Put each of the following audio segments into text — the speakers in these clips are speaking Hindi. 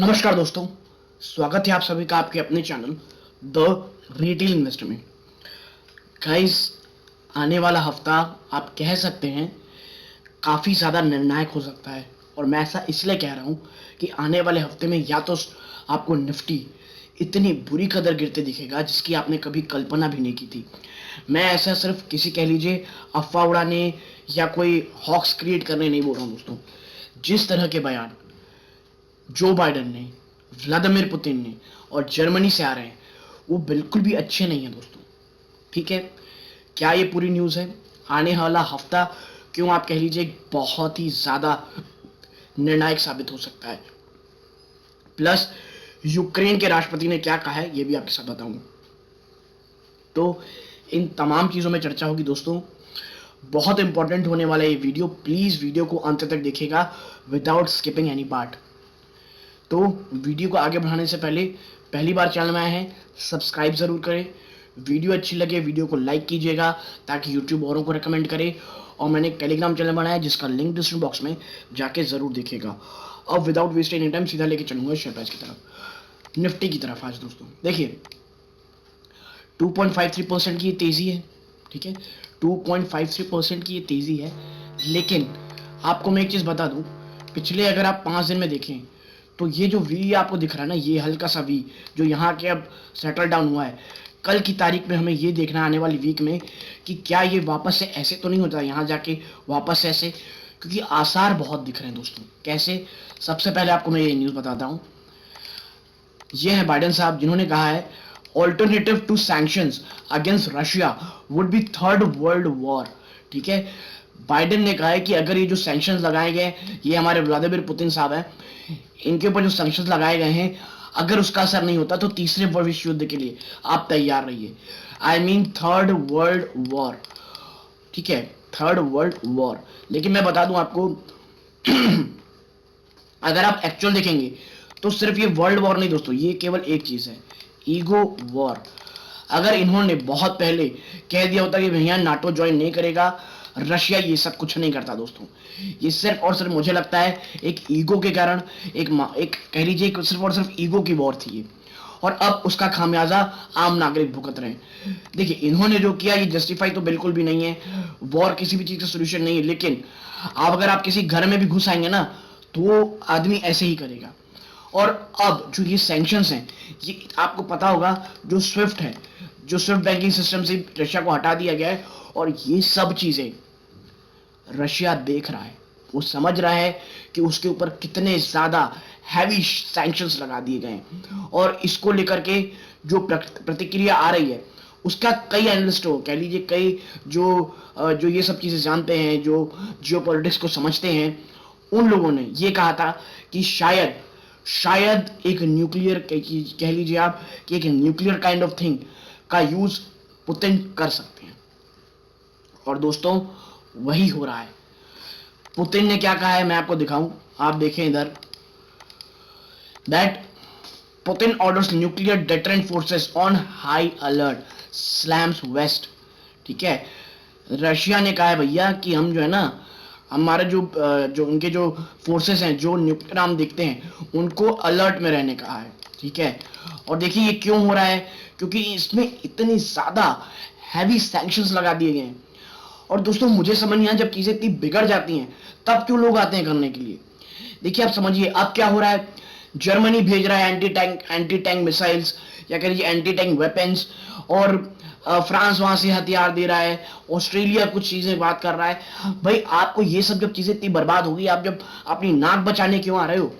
नमस्कार दोस्तों, स्वागत है आप सभी का आपके अपने चैनल द रिटेल इन्वेस्टर में। गाइस, आने वाला हफ्ता आप कह सकते हैं काफ़ी ज़्यादा निर्णायक हो सकता है। और मैं ऐसा इसलिए कह रहा हूँ कि आने वाले हफ्ते में या तो आपको निफ्टी इतनी बुरी कदर गिरते दिखेगा जिसकी आपने कभी कल्पना भी नहीं की थी। मैं ऐसा सिर्फ किसी कह लीजिए अफवाह उड़ाने या कोई हॉक्स क्रिएट करने नहीं बोल रहा हूँ दोस्तों। जिस तरह के बयान जो बाइडन ने, व्लादिमीर पुतिन ने और जर्मनी से आ रहे हैं वो बिल्कुल भी अच्छे नहीं हैं दोस्तों। ठीक है, क्या ये पूरी न्यूज़ है? आने वाला हफ्ता क्यों आप कह लीजिए बहुत ही ज़्यादा निर्णायक साबित हो सकता है। प्लस यूक्रेन के राष्ट्रपति ने क्या कहा है ये भी आपके साथ बताऊंगा। तो इन तमाम चीज़ों में चर्चा होगी दोस्तों। बहुत इंपॉर्टेंट होने वाला ये वीडियो, प्लीज़ वीडियो को अंत तक देखिएगा विदाउट स्किपिंग एनी पार्ट। तो वीडियो को आगे बढ़ाने से पहले पहली बार चैनल में आए हैं सब्सक्राइब ज़रूर करें। वीडियो अच्छी लगे वीडियो को लाइक कीजिएगा ताकि यूट्यूब औरों को रिकमेंड करे। और मैंने एक टेलीग्राम चैनल बनाया है जिसका लिंक डिस्क्रिप्शन बॉक्स में जाके ज़रूर देखिएगा। अब विदाउट वेस्ट एनी टाइम सीधा लेके चलूँगा शेयर प्राइस की तरफ, निफ्टी की तरफ। आज दोस्तों देखिए 2.53% की ये तेज़ी है। ठीक है, 2.53% की ये तेज़ी है। लेकिन आपको मैं एक चीज़ बता दूं, पिछले अगर आप 5 दिन में देखें तो ये जो वी आपको दिख रहा है ना, ये हल्का सा वी जो यहाँ के अब सेटल डाउन हुआ है, कल की तारीख में हमें ये देखना है आने वाली वीक में कि क्या ये वापस से ऐसे तो नहीं होता यहाँ जाके वापस से ऐसे, क्योंकि आसार बहुत दिख रहे हैं दोस्तों। कैसे? सबसे पहले आपको मैं ये न्यूज़ बताता हूँ। ये है बाइडेन साहब जिन्होंने कहा है alternative to sanctions against Russia would be third world war. ठीक है, बाइडेन ने कहा है कि अगर ये जो सैंक्शंस लगाए गए, ये हमारे व्लादिमीर पुतिन साहब हैं, इनके ऊपर जो सैंक्शंस लगाए गए हैं, अगर उसका असर नहीं होता तो तीसरे विश्व युद्ध के लिए आप तैयार रहिए। I mean third world war. ठीक है, थर्ड वर्ल्ड वॉर। लेकिन मैं बता दूं आपको अगर आप एक्चुअल देखेंगे तो सिर्फ ये वर्ल्ड वॉर नहीं दोस्तों, ये केवल एक चीज है, ईगो वॉर। अगर इन्होंने बहुत पहले कह दिया होता कि भैया नाटो ज्वाइन नहीं करेगा, रशिया ये सब कुछ नहीं करता दोस्तों। ये सिर्फ और सिर्फ मुझे लगता है एक ईगो के कारण, एक कह लीजिए सिर्फ और सिर्फ ईगो की वॉर थी ये। और अब उसका खामियाजा आम नागरिक भुगत रहे हैं। देखिए इन्होंने जो किया ये जस्टिफाई तो बिल्कुल भी नहीं है, वॉर किसी भी चीज का सोल्यूशन नहीं है। लेकिन अगर आप किसी घर में भी घुस आएंगे ना तो आदमी ऐसे ही करेगा। और अब जो ये सैंक्शंस हैं, ये आपको पता होगा जो स्विफ्ट है, जो स्विफ्ट बैंकिंग सिस्टम से रशिया को हटा दिया गया है, और ये सब चीजें रशिया देख रहा है। वो समझ रहा है कि उसके ऊपर कितने ज्यादा हैवी सैंक्शंस लगा दिए गए हैं। और इसको लेकर के जो प्रतिक्रिया आ रही है उसका कई एनालिस्ट हो कह लीजिए, कई जो ये सब चीजें जानते हैं, जो जियोपॉलिटिक्स को समझते हैं, उन लोगों ने ये कहा था कि शायद एक न्यूक्लियर कह लीजिए आप कि एक न्यूक्लियर काइंड ऑफ थिंग का यूज पुतिन कर सकते हैं। और दोस्तों वही हो रहा है। पुतिन ने क्या कहा है मैं आपको दिखाऊं, आप देखें इधर, that Putin orders nuclear deterrent forces on high alert, slams West. ठीक है, रशिया ने कहा है भैया कि हम जो है ना, हमारे जो उनके जो फोर्सेस हैं, जो न्यूक्लियर आर्म देखते हैं, उनको अलर्ट में रहने कहा है। ठीक है, और देखिए ये क्यों हो रहा है, क्योंकि इसमें इतनी ज्यादा हैवी सैंक्शंस लगा दिए गए हैं। और दोस्तों मुझे समझ नहीं आया, जब चीजें इतनी बिगड़ जाती हैं तब क्यों लोग आते हैं करने के लिए। देखिए आप समझिए अब क्या हो रहा है, जर्मनी भेज रहा है एंटी टैंक मिसाइल्स या कह लीजिए एंटी टैंक वेपन्स, और फ्रांस वहां से हथियार दे रहा है, ऑस्ट्रेलिया कुछ चीजें बात कर रहा है। भाई आपको ये सब जब चीजें इतनी बर्बाद होगी, आप जब अपनी नाक बचाने क्यों आ रहे हो?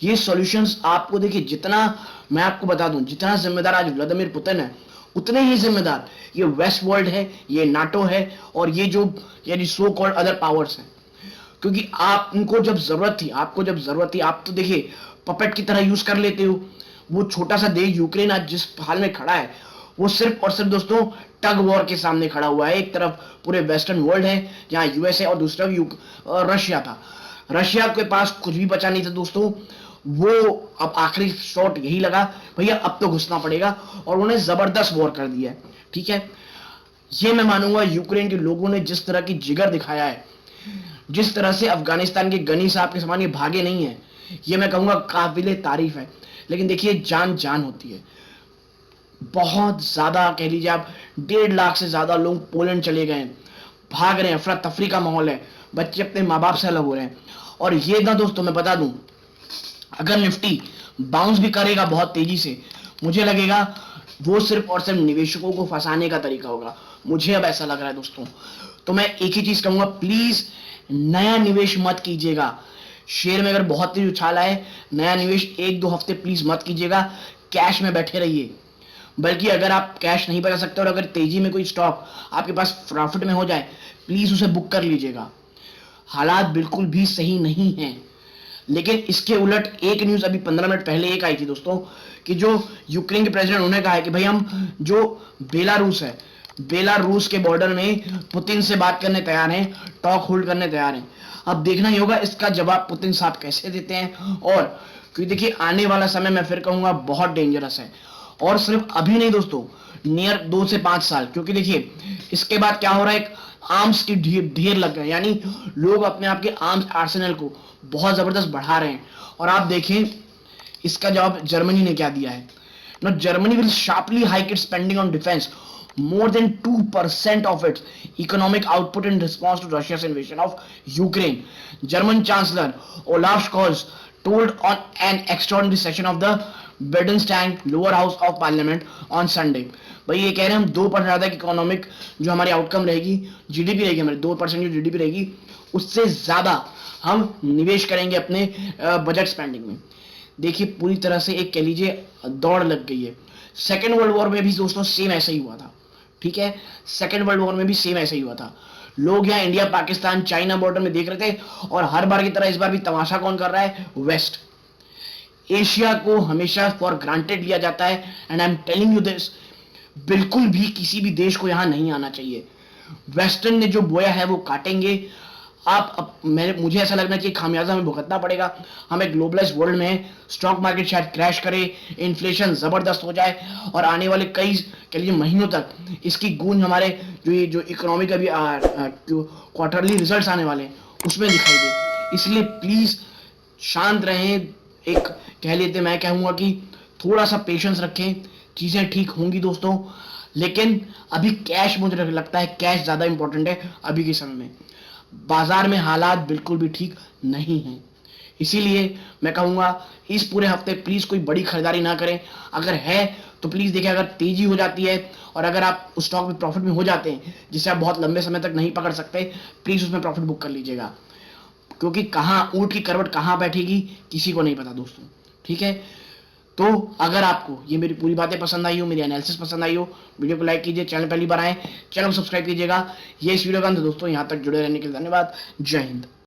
ये सॉल्यूशंस आपको देखिए, जितना मैं आपको बता दूं, जितना जिम्मेदार आज व्लादिमीर पुतिन है उतने ही जिम्मेदार ये वेस्ट वर्ल्ड है, ये नाटो है, और ये जो यानी सो कॉल्ड अदर पावर्स हैं। क्योंकि आपको जब जरूरत थी, आप तो देखिए पपेट की तरह यूज कर लेते हो। वो छोटा सा देश यूक्रेन आज जिस हाल में खड़ा है, वो सिर्फ और सिर्फ दोस्तों टग वॉर के सामने खड़ा हुआ है। एक तरफ पूरे वेस्टर्न वर्ल्ड है जहां यूएसए, और दूसरा रशिया था। रशिया के पास कुछ भी बचा नहीं था दोस्तों। वो अब आखिरी शॉट यही लगा, भैया अब तो घुसना पड़ेगा, और उन्हें जबरदस्त वॉर कर दिया है। ठीक है, ये मैं मानूंगा यूक्रेन के लोगों ने जिस तरह की जिगर दिखाया है, जिस तरह से अफगानिस्तान के गनी साहब के समान ये भागे नहीं है, ये मैं कहूंगा काबिले तारीफ है। लेकिन देखिए जान जान होती है, बहुत ज्यादा कह लीजिए आप, 1.5 लाख से ज्यादा लोग पोलैंड चले गए हैं, भाग रहे हैं, अफरा तफरी का माहौल है, बच्चे अपने माँ बाप से अलग हो रहे हैं। और ये ना दोस्तों मैं बता दूं, अगर निफ्टी बाउंस भी करेगा बहुत तेजी से, मुझे लगेगा वो सिर्फ और सिर्फ निवेशकों को फंसाने का तरीका होगा, मुझे अब ऐसा लग रहा है दोस्तों। तो मैं एक ही चीज कहूंगा, प्लीज नया निवेश मत कीजिएगा। शेयर में अगर बहुत तेज उछाल आए, नया निवेश 1-2 हफ्ते प्लीज मत कीजिएगा, कैश में बैठे रहिए। बल्कि अगर आप कैश नहीं बचा सकते और अगर तेजी में कोई स्टॉक आपके पास प्रॉफिट में हो जाए, प्लीज उसे बुक कर लीजिएगा। हालात बिल्कुल भी सही नहीं है। लेकिन इसके उलट एक न्यूज अभी 15 मिनट पहले एक आई थी दोस्तों, कि जो यूक्रेन के प्रेसिडेंट उन्होंने कहा है कि भाई हम जो बेलारूस है, बेलारूस के बॉर्डर में पुतिन से बात करने तैयार हैं, टॉक होल्ड करने तैयार हैं। अब देखना ही होगा इसका जवाब पुतिन साहब कैसे देते हैं। और क्योंकि देखिए आने वाला समय मैं फिर कहूंगा बहुत डेंजरस है, और सिर्फ अभी नहीं दोस्तों, नियर 2 से 5 साल। क्योंकि देखिए इसके बाद क्या हो रहा है, एक आर्म्स की ढेर लग गए, यानी लोग अपने आप के आर्म्स आर्सेनल को बहुत जबरदस्त बढ़ा रहे हैं। और आप देखें इसका जवाब जर्मनी ने क्या दिया है। Now Germany will sharply hike its spending on defense, more than 2% of its economic output in response to Russia's invasion of Ukraine. German Chancellor Olaf Scholz told on an extraordinary session of the Bundestag lower house of parliament on Sunday. भाई ये कह रहे हैं हम 2% ज्यादा इकोनॉमिक जो हमारी आउटकम रहेगी, जीडीपी रहेगी हमारी 2% जो जीडीपी रहेगी, उससे ज्यादा हम निवेश करेंगे अपने बजट स्पेंडिंग में। देखिए पूरी तरह से एक कह लीजिए दौड़ लग गई है। सेकेंड वर्ल्ड वॉर में भी दोस्तों सेम ऐसा ही हुआ था, ठीक है, सेकेंड वर्ल्ड वॉर में भी सेम ऐसा ही हुआ था। लोग यहाँ इंडिया पाकिस्तान चाइना बॉर्डर में देख रहे थे, और हर बार की तरह इस बार भी तमाशा कौन कर रहा है, वेस्ट। एशिया को हमेशा फॉर ग्रांटेड लिया जाता है, and I am telling you this, बिल्कुल भी किसी भी देश को यहां नहीं आना चाहिए। वेस्टर्न ने जो बोया है वो काटेंगे। मुझे ऐसा लगना चाहिए खामियाजा हमें भुगतना पड़ेगा। हमें ग्लोबलाइज वर्ल्ड में स्टॉक मार्केट शायद क्रैश करे, इन्फ्लेशन जबरदस्त हो जाए, और आने वाले कई कह लीजिए महीनों तक इसकी गूंज हमारे जो इकोनॉमी का भी क्वार्टरली रिजल्ट्स आने वाले हैं उसमें दिखाई दे। इसलिए प्लीज शांत रहें, एक कह लेते मैं कहूंगा कि थोड़ा सा पेशेंस रखें, चीजें ठीक होंगी दोस्तों। लेकिन अभी कैश, मुझे लगता है कैश ज्यादा इंपॉर्टेंट है अभी के समय में। बाजार में हालात बिल्कुल भी ठीक नहीं हैं, इसीलिए मैं कहूंगा इस पूरे हफ्ते प्लीज कोई बड़ी खरीदारी ना करें। अगर है तो प्लीज देखिए, अगर तेजी हो जाती है और अगर आप उस स्टॉक में प्रॉफिट में हो जाते हैं जिसे आप बहुत लंबे समय तक नहीं पकड़ सकते, प्लीज उसमें प्रॉफिट बुक कर लीजिएगा। क्योंकि कहाँ ऊंट की करवट कहाँ बैठेगी किसी को नहीं पता दोस्तों, ठीक है। तो अगर आपको ये मेरी पूरी बातें पसंद आई हो, मेरी एनालिसिस पसंद आई हो, वीडियो को लाइक कीजिए, चैनल पहली बार आए चैनल को सब्सक्राइब कीजिएगा। ये इस वीडियो का अंत दोस्तों, यहाँ तक जुड़े रहने के लिए धन्यवाद। जय हिंद।